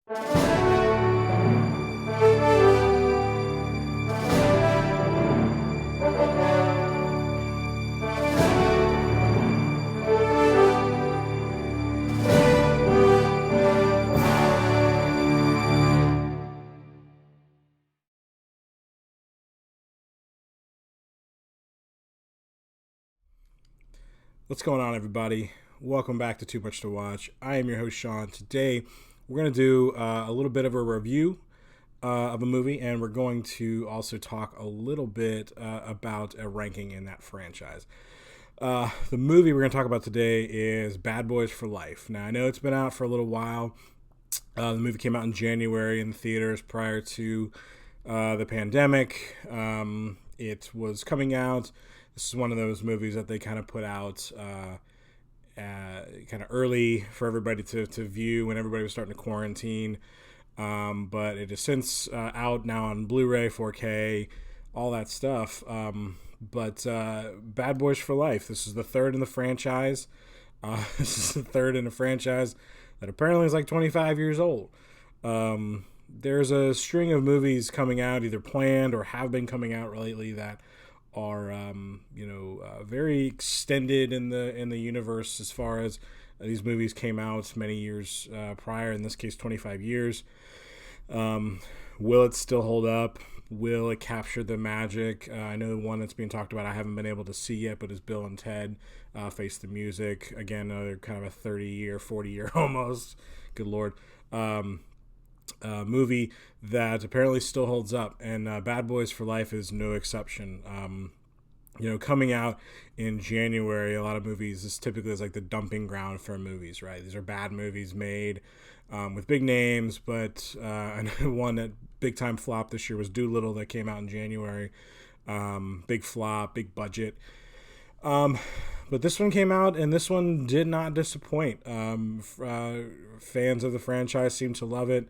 What's going on, everybody? Welcome back to Too Much to Watch. I am your host, Sean. Today, we're going to do a little bit of a review of a movie, and we're going to also talk a little bit about a ranking in that franchise. The movie we're going to talk about today is Bad Boys for Life. Now, I know it's been out for a little while. The movie came out in January in the theaters prior to the pandemic. It was coming out. This is one of those movies that they kind of put out kind of early for everybody to view when everybody was starting to quarantine. But it is since out now on Blu-ray, 4K, all that stuff. But Bad Boys for Life. This is the third in the franchise. This is the third in a franchise that apparently is like 25 years old. There's a string of movies coming out, either planned or have been coming out lately, that are very extended in the universe as far as these movies came out many years prior. In this case, 25 years. Will it still hold up? Will it capture the magic? I know the one that's being talked about I haven't been able to see yet, but is Bill and Ted Face the Music. Again, another kind of a 30-year, 40-year almost, good Lord, movie that apparently still holds up. And Bad Boys for Life is no exception. Coming out in January, a lot of movies, this typically is like the dumping ground for movies, right? These are bad movies made with big names, but one that big time flop this year was Dolittle, that came out in January. Big flop, big budget. But this one came out, and this one did not disappoint. Fans of the franchise seem to love it.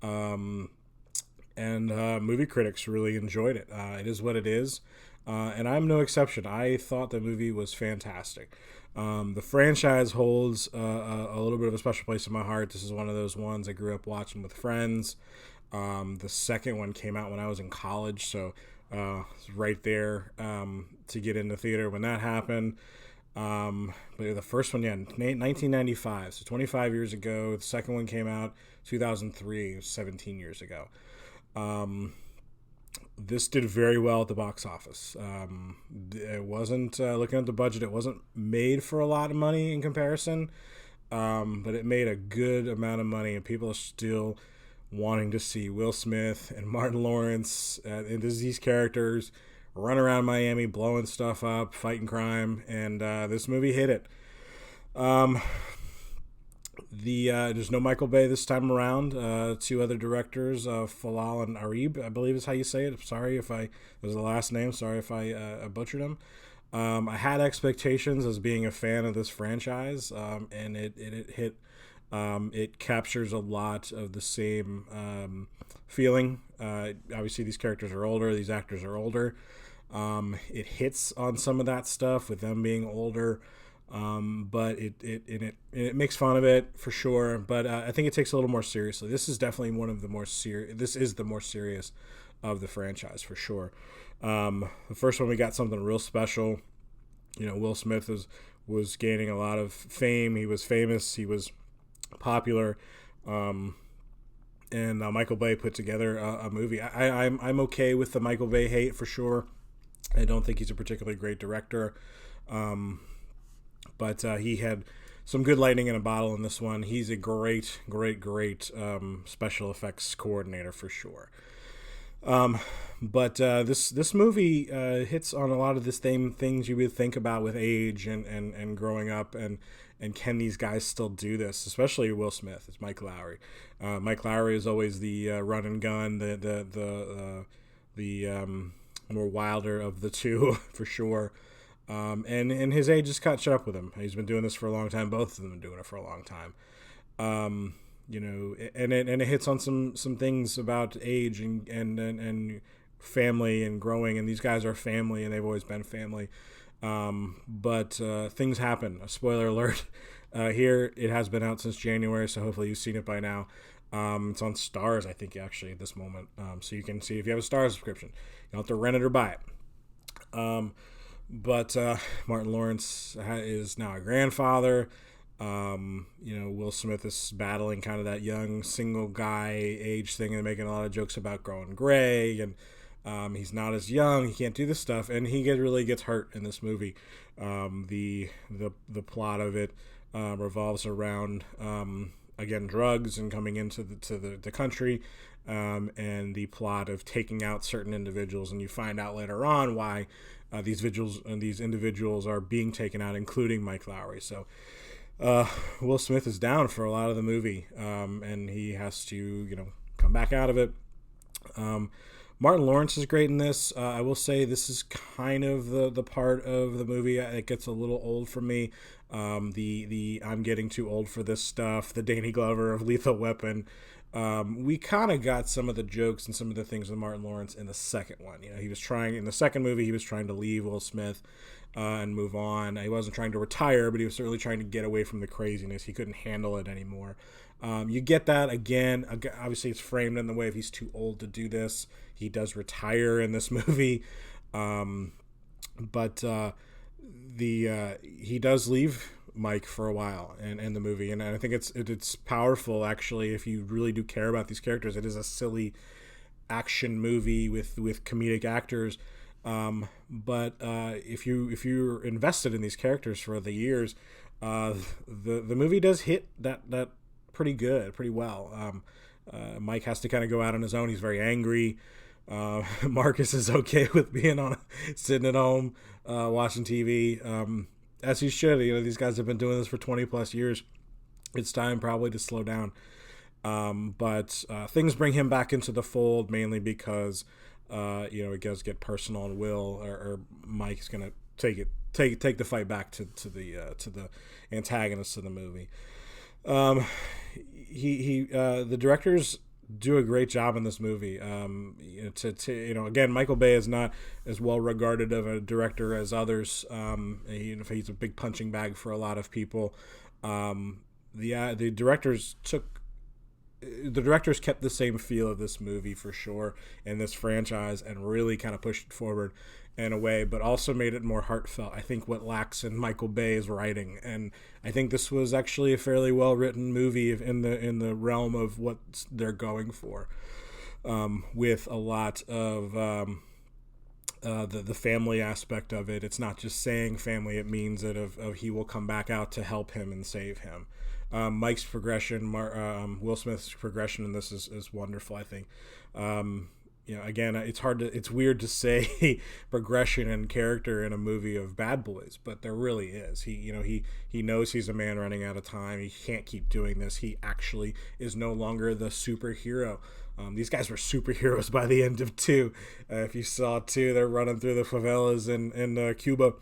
And movie critics really enjoyed it. It is what it is. And I'm no exception. I thought the movie was fantastic. The franchise holds a little bit of a special place in my heart. This is one of those ones I grew up watching with friends. The second one came out when I was in college, so it's right there to get into theater when that happened. But the first one, 1995, so 25 years ago. The second one came out 2003, 17 years ago. This did very well at the box office. It wasn't, looking at the budget, it wasn't made for a lot of money in comparison, but it made a good amount of money, and people are still wanting to see Will Smith and Martin Lawrence and these characters run around Miami, blowing stuff up, fighting crime, and this movie hit it. There's no Michael Bay this time around. Two other directors, Falal and Arib, I believe is how you say it. Sorry if it was the last name. Sorry if I butchered them. I had expectations as being a fan of this franchise, and it hit. It captures a lot of the same feeling. Obviously, these characters are older. These actors are older. It hits on some of that stuff with them being older. But it makes fun of it for sure. But I think it takes a little more seriously. This is definitely one of the more serious. This is the more serious of the franchise for sure. The first one, we got something real special. Will Smith was gaining a lot of fame. He was famous. He was popular. And Michael Bay put together a movie. I'm okay with the Michael Bay hate for sure. I don't think he's a particularly great director. But he had some good lightning in a bottle in this one. He's a great special effects coordinator for sure. But this movie hits on a lot of the same things you would think about with age and growing up, and can these guys still do this? Especially Will Smith. It's Mike Lowrey. Mike Lowrey is always the run and gun, the more wilder of the two for sure. And his age has caught up with him. He's been doing this for a long time. Both of them have been doing it for a long time. And it hits on some things about age and family and growing. And these guys are family, and they've always been family. But things happen. A spoiler alert. Here, it has been out since January, so hopefully you've seen it by now. It's on Stars, I think, actually, at this moment. So you can see if you have a Stars subscription. You don't have to rent it or buy it. But Martin Lawrence is now a grandfather. Will Smith is battling kind of that young single guy age thing and making a lot of jokes about growing gray, and he's not as young. He can't do this stuff, and he really gets hurt in this movie. The plot of it revolves around again drugs and coming into the country, and the plot of taking out certain individuals, and you find out later on why these individuals are being taken out, including Mike Lowrey. So Will Smith is down for a lot of the movie, and he has to come back out of it. Martin Lawrence is great in this. I will say this is kind of the part of the movie that gets a little old for me. The I'm getting too old for this stuff. The Danny Glover of Lethal Weapon. We kind of got some of the jokes and some of the things with Martin Lawrence in the second one. He was trying in the second movie. He was trying to leave Will Smith and move on. He wasn't trying to retire, but he was certainly trying to get away from the craziness. He couldn't handle it anymore. You get that again. Obviously, it's framed in the way if he's too old to do this. He does retire in this movie, but he does leave Mike for a while in the movie, and I think it's powerful actually if you really do care about these characters. It is a silly action movie with comedic actors, but if you're invested in these characters for the years, the movie does hit that pretty well. Mike has to kind of go out on his own. He's very angry. Marcus is okay with being sitting at home watching TV, as he should. These guys have been doing this for 20 plus years. It's time probably to slow down. But things bring him back into the fold mainly because it does get personal, and Will or Mike's gonna take the fight back to the antagonist of the movie. The directors do a great job in this movie. Again, Michael Bay is not as well regarded of a director as others. He's a big punching bag for a lot of people. The directors kept the same feel of this movie for sure in this franchise and really kind of pushed it forward in a way, but also made it more heartfelt. I think what lacks in Michael Bay's writing, and I think this was actually a fairly well written movie in the realm of what they're going for, with a lot of the family aspect of it. It's not just saying family; it means that of he will come back out to help him and save him. Mike's progression, Will Smith's progression in this is wonderful, I think. Again, it's weird to say progression and character in a movie of Bad Boys, but there really is. He knows he's a man running out of time. He can't keep doing this. He actually is no longer the superhero. These guys were superheroes by the end of 2. If you saw 2, they're running through the favelas in Cuba,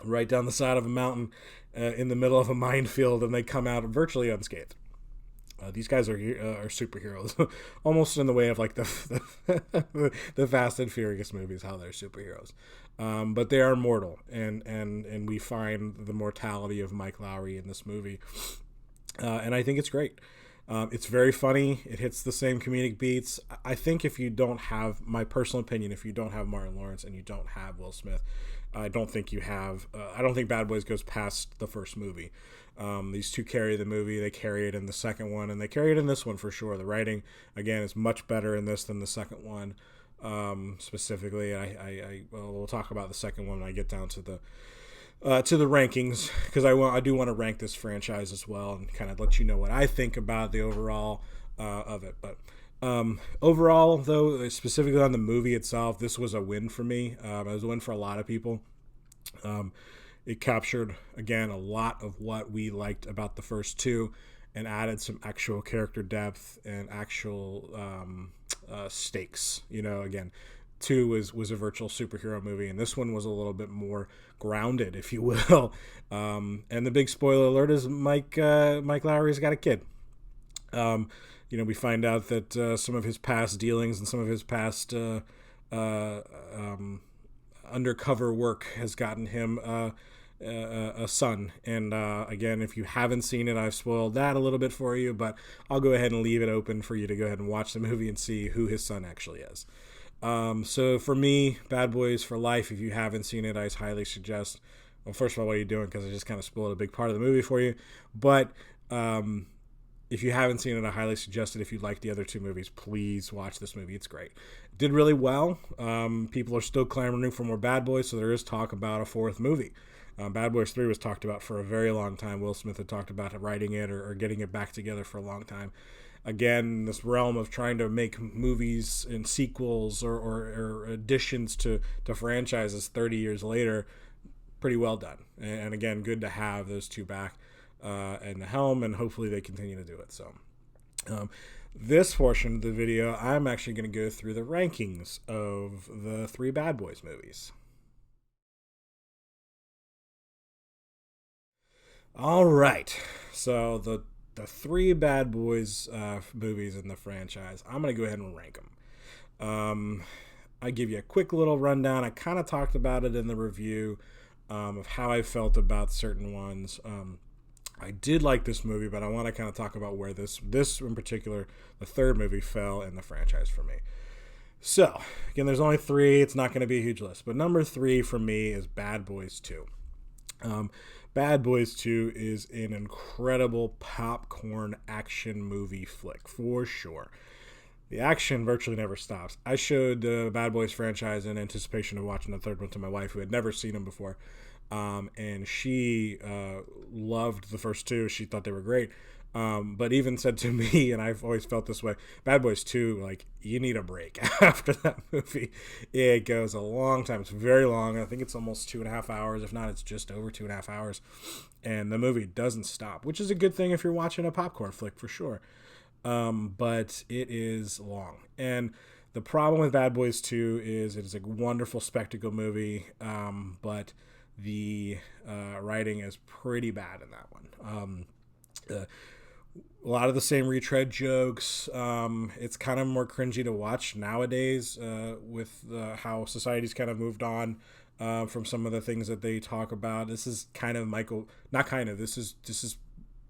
right down the side of a mountain, in the middle of a minefield, and they come out virtually unscathed. These guys are superheroes, almost in the way of like the Fast and Furious movies, how they're superheroes. But they are mortal, and we find the mortality of Mike Lowrey in this movie, and I think it's great. It's very funny. It hits the same comedic beats. I think if you don't have, my personal opinion, if you don't have Martin Lawrence and you don't have Will Smith, I don't think you have. I don't think Bad Boys goes past the first movie. These two carry the movie. They carry it in the second one, and they carry it in this one for sure. The writing, again, is much better in this than the second one. Specifically, we'll talk about the second one when I get down to the rankings, because I do want to rank this franchise as well and kind of let you know what I think about the overall of it. But overall, though, specifically on the movie itself, this was a win for me. It was a win for a lot of people. It captured, again, a lot of what we liked about the first 2 and added some actual character depth and actual stakes. Again, 2 was a virtual superhero movie, and this one was a little bit more grounded, if you will. And the big spoiler alert is Mike Lowrey's got a kid. We find out that some of his past dealings and some of his past undercover work has gotten him a son. And again, if you haven't seen it, I've spoiled that a little bit for you, but I'll go ahead and leave it open for you to go ahead and watch the movie and see who his son actually is. So for me, Bad Boys for Life, if you haven't seen it, I highly suggest. Well, first of all, what are you doing? Because I just kind of spoiled a big part of the movie for you. But if you haven't seen it, I highly suggest it. If you like the other two movies, please watch this movie. It's great. It did really well. People are still clamoring for more Bad Boys, so there is talk about a fourth movie. Bad Boys 3 was talked about for a very long time. Will Smith had talked about writing it or getting it back together for a long time. Again, this realm of trying to make movies and sequels or additions to franchises 30 years later, pretty well done. And again, good to have those two back in the helm, and hopefully they continue to do it. So this portion of the video, I'm actually going to go through the rankings of the three Bad Boys movies. All right, so the three Bad Boys movies in the franchise, I'm going to go ahead and rank them. I give you a quick little rundown. I kind of talked about it in the review of how I felt about certain ones. I did like this movie, but I want to kind of talk about where this in particular, the third movie, fell in the franchise for me. So, again, there's only three. It's not going to be a huge list. But number 3 for me is Bad Boys 2. Bad Boys 2 is an incredible popcorn action movie flick, for sure. The action virtually never stops. I showed the Bad Boys franchise in anticipation of watching the third one to my wife, who had never seen them before. And she loved the first two. She thought they were great. But even said to me, and I've always felt this way, Bad Boys 2, like, you need a break after that movie. It goes a long time. It's very long. I think it's almost 2.5 hours. If not, it's just over 2.5 hours. And the movie doesn't stop, which is a good thing if you're watching a popcorn flick, for sure. But it is long. And the problem with Bad Boys 2 is it is a wonderful spectacle movie, but the writing is pretty bad in that one. A lot of the same retread jokes. It's kind of more cringy to watch nowadays with how society's kind of moved on from some of the things that they talk about. This is kind of this is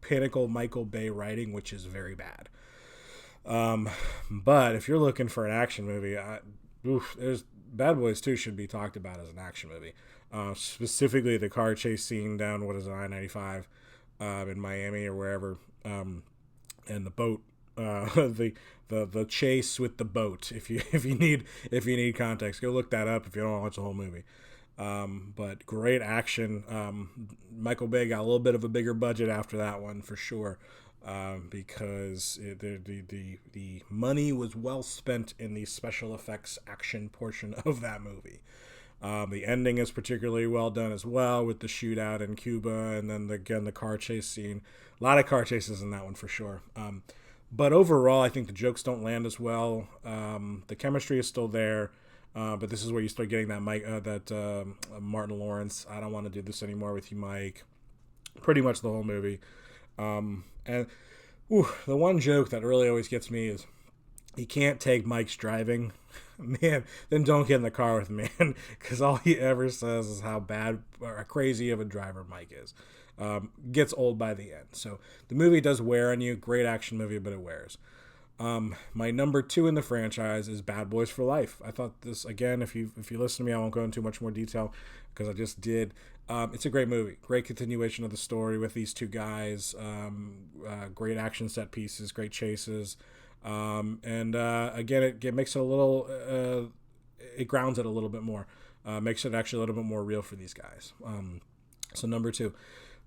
pinnacle Michael Bay writing, which is very bad. But if you're looking for an action movie, there's Bad Boys 2 should be talked about as an action movie. Specifically the car chase scene down I-95 in Miami or wherever, and the boat, the chase with the boat. If you need context, go look that up if you don't watch the whole movie. But great action. Michael Bay got a little bit of a bigger budget after that one for sure, because the money was well spent in the special effects action portion of that movie. The ending is particularly well done as well, with the shootout in Cuba, and then the car chase scene. A lot of car chases in that one for sure. But overall, I think the jokes don't land as well. The chemistry is still there. But this is where you start getting that Martin Lawrence, I don't want to do this anymore with you, Mike. Pretty much the whole movie. And the one joke that really always gets me is, he can't take Mike's driving. Man, then don't get in the car with me, man, because all he ever says is how bad or crazy of a driver Mike is. Gets old by the end. So the movie does wear on you. Great action movie, but it wears. My number 2 in the franchise is Bad Boys for Life. I thought this, again, if you listen to me, I won't go into much more detail because I just did. It's a great movie. Great continuation of the story with these two guys. Great action set pieces, great chases. And again, it makes it a little, it grounds it a little bit more. Makes it actually a little bit more real for these guys. So number 2.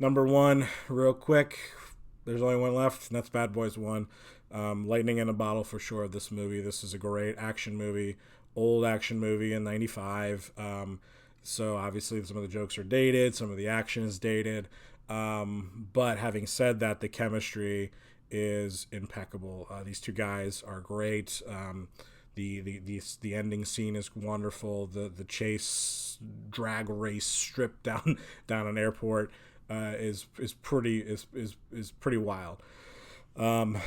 Number 1, real quick, there's only one left, and that's Bad Boys 1. Lightning in a bottle for sure of this movie. This is a great action movie, old action movie in 95. So obviously some of the jokes are dated, some of the action is dated. But having said that, the chemistry is impeccable. These two guys are great. The ending scene is wonderful. The chase drag race strip down an airport is pretty wild. Again,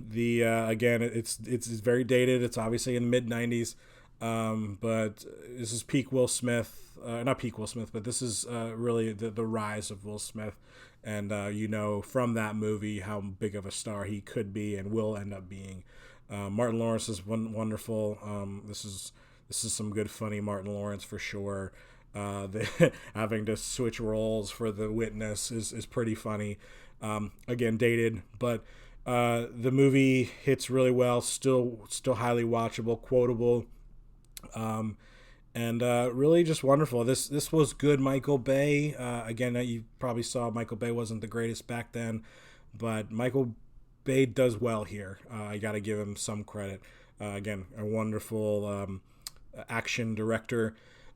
it's very dated. It's obviously in the mid 90s. But this is peak Will Smith, not peak Will Smith, but this is really the rise of Will Smith. And from that movie how big of a star he could be and will end up being. Martin Lawrence is wonderful. This is some good funny Martin Lawrence for sure. Having to switch roles for the witness is pretty funny. Again, dated, but the movie hits really well. Still highly watchable, quotable, and really just wonderful. This was good Michael Bay. Again, you probably saw Michael Bay wasn't the greatest back then, but Michael Bay does well here. I got to give him some credit. Again, a wonderful action director.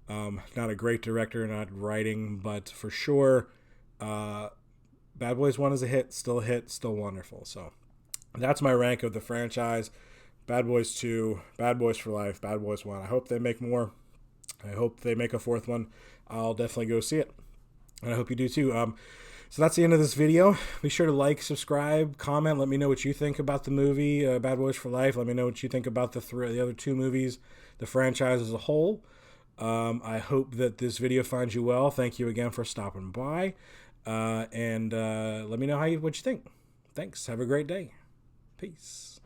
Not a great director, not writing, but for sure, Bad Boys 1 is a hit, still wonderful. So that's my rank of the franchise. Bad Boys 2, Bad Boys for Life, Bad Boys 1. I hope they make more. I hope they make a fourth one. I'll definitely go see it. And I hope you do too. So that's the end of this video. Be sure to like, subscribe, comment. Let me know what you think about the movie, Bad Boys for Life. Let me know what you think about the other two movies, the franchise as a whole. I hope that this video finds you well. Thank you again for stopping by. And let me know what you think. Thanks. Have a great day. Peace.